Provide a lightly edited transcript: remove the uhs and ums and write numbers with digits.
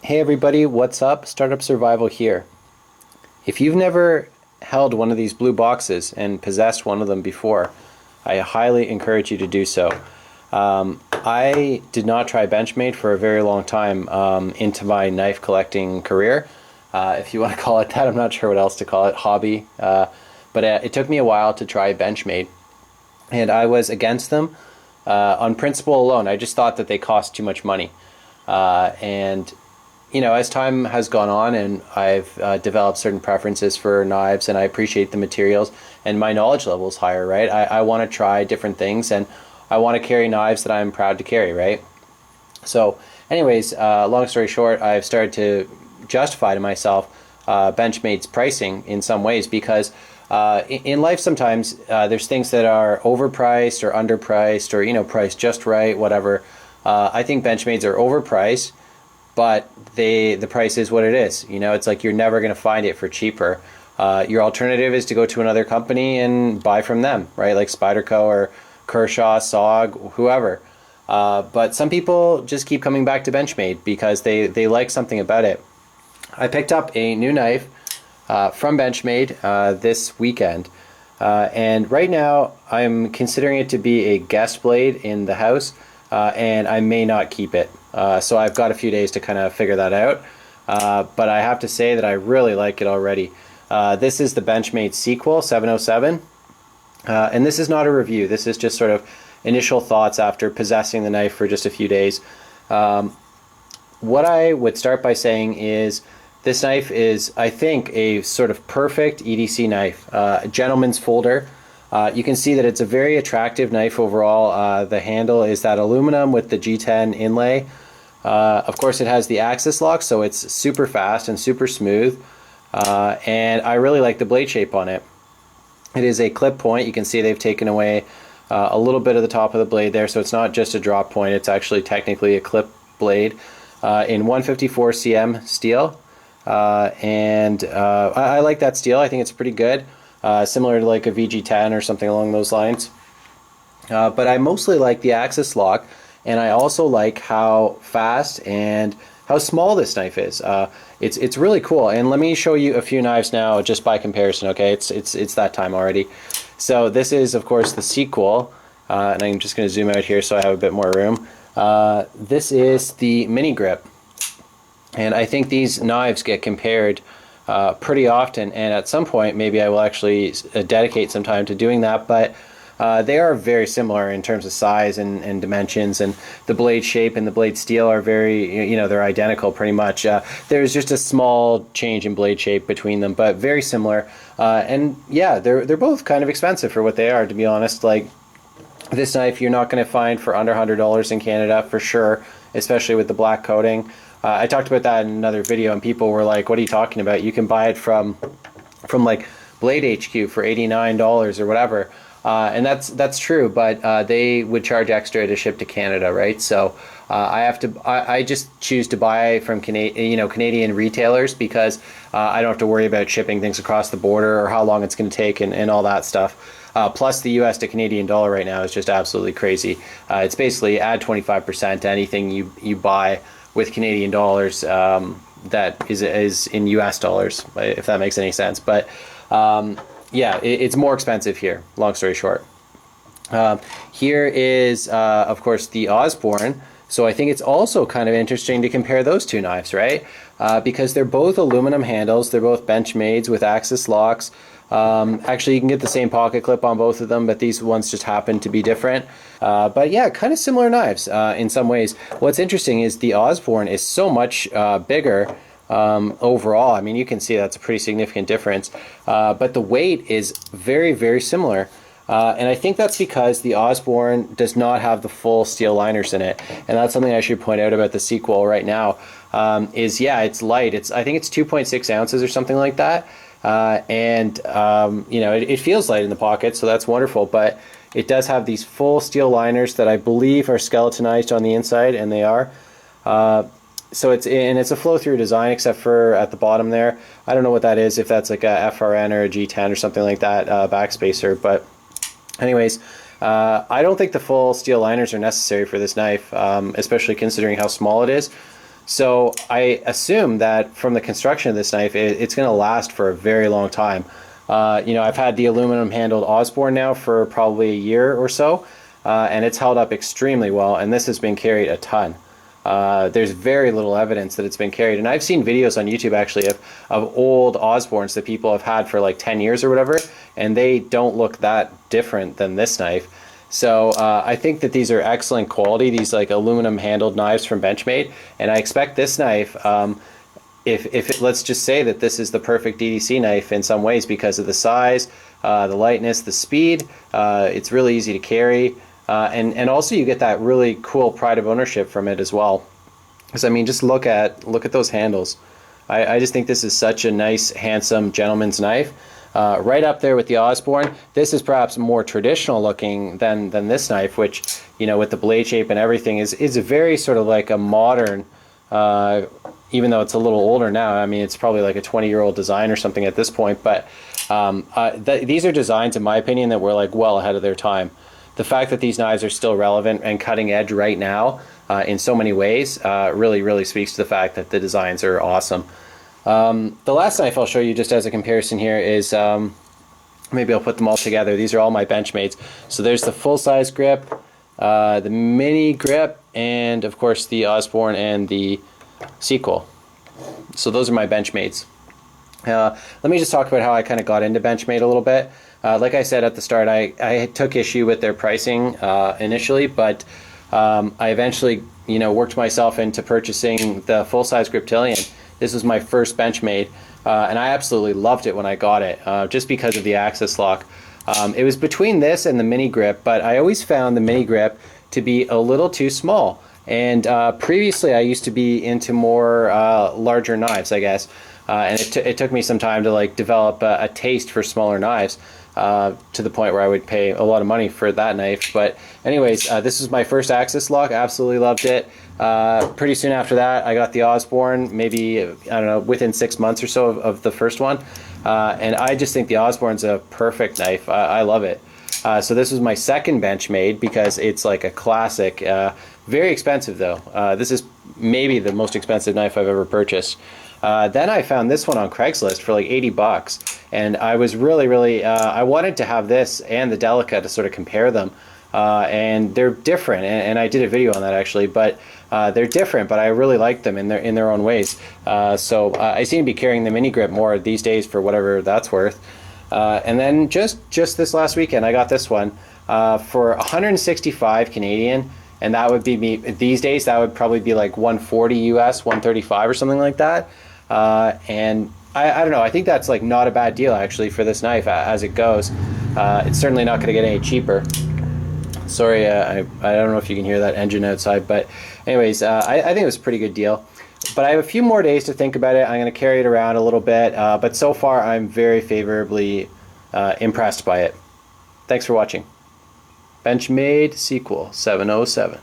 Hey everybody, what's up? Startup Survival here. If you've never held one of these blue boxes and possessed one of them before, I highly encourage you to do so. I did not try Benchmade for a very long time into my knife collecting career, if you want to call it that. I'm not sure what else to call it, hobby. But it took me a while to try Benchmade, and I was against them on principle alone. I just thought that they cost too much money. And you know, as time has gone on and I've developed certain preferences for knives and I appreciate the materials and my knowledge level is higher, right? I want to try different things and I want to carry knives that I'm proud to carry, right? So anyways, long story short, I've started to justify to myself Benchmade's pricing in some ways because in life sometimes there's things that are overpriced or underpriced or, you know, priced just right, whatever. I think Benchmades are overpriced, but the price is what it is. You know, it's like you're never going to find it for cheaper. Your alternative is to go to another company and buy from them, right? Like Spyderco or Kershaw, SOG, whoever. But some people just keep coming back to Benchmade because they like something about it. I picked up a new knife from Benchmade this weekend. And right now I'm considering it to be a guest blade in the house, and I may not keep it. So I've got a few days to kind of figure that out. But I have to say that I really like it already. This is the Benchmade Sequel 707. And this is not a review. This is just sort of initial thoughts after possessing the knife for just a few days. What I would start by saying is this knife is, I think, a sort of perfect EDC knife, a gentleman's folder. You can see that it's a very attractive knife overall. The handle is that aluminum with the G10 inlay. Of course, it has the axis lock, so it's super fast and super smooth. And I really like the blade shape on it. It is a clip point. You can see they've taken away a little bit of the top of the blade there, so it's not just a drop point. It's actually technically a clip blade in 154 cm steel. I like that steel. I think it's pretty good. Similar to like a VG10 or something along those lines. But I mostly like the axis lock, and I also like how fast and how small this knife is. It's really cool. And let me show you a few knives now just by comparison, okay? It's that time already. So this is, of course, the Sequel, and I'm just going to zoom out here so I have a bit more room. This is the Mini Grip. And I think these knives get compared pretty often, and at some point maybe I will actually dedicate some time to doing that, but they are very similar in terms of size and dimensions, and the blade shape and the blade steel are very, you know, they're identical pretty much. There's just a small change in blade shape between them, but very similar. And yeah, they're both kind of expensive for what they are, to be honest. Like this knife you're not going to find for under $100 in Canada for sure, especially with the black coating. I talked about that in another video and people were like, what are you talking about? You can buy it from like Blade HQ for $89 or whatever. And that's true, but they would charge extra to ship to Canada, right? So I just choose to buy from Canadian retailers because I don't have to worry about shipping things across the border or how long it's going to take and all that stuff. Plus the US to Canadian dollar right now is just absolutely crazy. It's basically add 25% to anything you buy with Canadian dollars that is in US dollars, if that makes any sense. But yeah, it's more expensive here, long story short. Here is, of course, the Osborne. So I think it's also kind of interesting to compare those two knives, right? Because they're both aluminum handles. They're both Benchmades with axis locks. Actually, you can get the same pocket clip on both of them, but these ones just happen to be different. But yeah, kind of similar knives in some ways. What's interesting is the Osborne is so much bigger overall. I mean, you can see that's a pretty significant difference. But the weight is very, very similar. And I think that's because the Osborne does not have the full steel liners in it. And that's something I should point out about the Sequel right now. Yeah, it's light. I think it's 2.6 ounces or something like that. You know, it feels light in the pocket, so that's wonderful, but it does have these full steel liners that I believe are skeletonized on the inside, and they are. So it's a flow-through design except for at the bottom there. I don't know what that is, if that's like a FRN or a G10 or something like that, backspacer, but anyways, I don't think the full steel liners are necessary for this knife, especially considering how small it is. So I assume that from the construction of this knife, it's going to last for a very long time. I've had the aluminum handled Osborne now for probably a year or so, and it's held up extremely well, and this has been carried a ton. There's very little evidence that it's been carried, and I've seen videos on YouTube actually of old Osbornes that people have had for like 10 years or whatever, and they don't look that different than this knife. So I think that these are excellent quality, these like aluminum handled knives from Benchmade, and I expect this knife, let's just say that this is the perfect DDC knife in some ways because of the size, the lightness, the speed, it's really easy to carry, and also you get that really cool pride of ownership from it as well. Because I mean, just look at those handles. I just think this is such a nice, handsome gentleman's knife. Right up there with the Osborne. This is perhaps more traditional looking than this knife, which, with the blade shape and everything, is a very sort of like a modern, even though it's a little older now. I mean, it's probably like a 20-year-old design or something at this point, but these are designs, in my opinion, that were like well ahead of their time. The fact that these knives are still relevant and cutting edge right now in so many ways really, really speaks to the fact that the designs are awesome. The last knife I'll show you just as a comparison here is, maybe I'll put them all together. These are all my Benchmades. So there's the full-size grip, the mini grip, and of course the Osborne and the Sequel. So those are my Benchmades. Let me just talk about how I kind of got into Benchmade a little bit. Like I said at the start, I took issue with their pricing initially, but I eventually worked myself into purchasing the full-size Griptilian. This was my first Benchmade, and I absolutely loved it when I got it, just because of the access lock. It was between this and the mini grip, but I always found the mini grip to be a little too small. And previously I used to be into more larger knives, I guess, and it took me some time to like develop a taste for smaller knives, to the point where I would pay a lot of money for that knife. But anyways, this was my first access lock. Absolutely loved it. Pretty soon after that I got the Osborne, maybe I don't know, within 6 months or so of the first one, and I just think the Osborne's a perfect knife. I love it. So this was my second Benchmade because it's like a classic. Very expensive though. This is maybe the most expensive knife I've ever purchased. Then I found this one on Craigslist for like 80 bucks, and I was really I wanted to have this and the Delica to sort of compare them, and they're different, and I did a video on that actually, but they're different, but I really like them in their own ways. So I seem to be carrying the mini grip more these days for whatever that's worth. And then just this last weekend I got this one for 165 Canadian, and that would be me these days. That would probably be like 140 US, 135 or something like that. And I don't know, I think that's like not a bad deal actually for this knife as it goes. It's certainly not going to get any cheaper. Sorry, I don't know if you can hear that engine outside, but anyways, I think it was a pretty good deal. But I have a few more days to think about it. I'm going to carry it around a little bit, but so far I'm very favorably impressed by it. Thanks for watching. Benchmade Sequel 707.